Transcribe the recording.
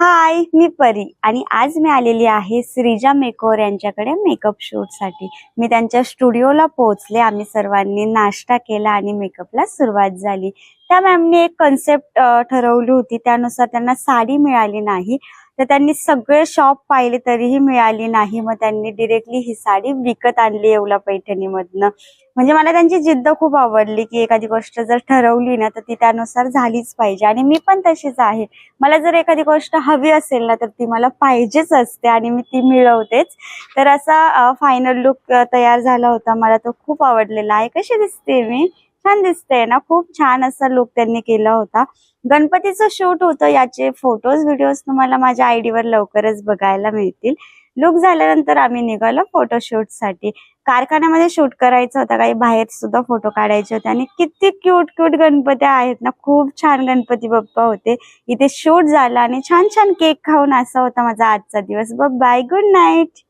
हाय, मी परी आणि आज मी आलेली आहे श्रीजा मेकओव्हर यांच्याकडे मेकअप शूट साठी। मी त्यांच्या स्टुडिओला पोहोचले। आम्ही सर्वांनी नाश्ता केला आणि मेकअपला सुरुवात झाली। त्या मॅमने एक कन्सेप्ट ठरवली होती, त्यानुसार त्यांना साडी मिळाली नाही, तर त्यांनी सगळे शॉप पाहिले तरीही मिळाली नाही। मग त्यांनी डायरेक्टली ही साडी विकत आणली येवला पैठणीमधनं। म्हणजे मला त्यांची जिद्द खूप आवडली की एखादी गोष्ट जर ठरवली ना तर ती त्यानुसार झालीच पाहिजे। आणि मी पण तशीच आहे, मला जर एखादी गोष्ट हवी असेल ना तर ती मला पाहिजेच असते आणि मी ती मिळवतेच। तर असा फायनल लुक तयार झाला होता, मला तो खूप आवडलेला आहे। कशी दिसते मी? छान दिसते ना? खूप छान असा लुक त्यांनी केला होता। गणपतीचं शूट होतं, याचे फोटोज व्हिडिओज तुम्हाला माझ्या आयडी वर लवकरच बघायला मिळतील। लुक झाल्यानंतर आम्ही निघालो फोटोशूट साठी। कारखान्यामध्ये शूट करायचं होतं, काही बाहेर सुद्धा फोटो काढायचे होते आणि किती क्यूट क्यूट गणपती आहेत ना, खूप छान गणपती बाप्पा होते। इथे शूट झाला आणि छान छान केक खाऊन असा होता माझा आजचा दिवस। Bye, good night.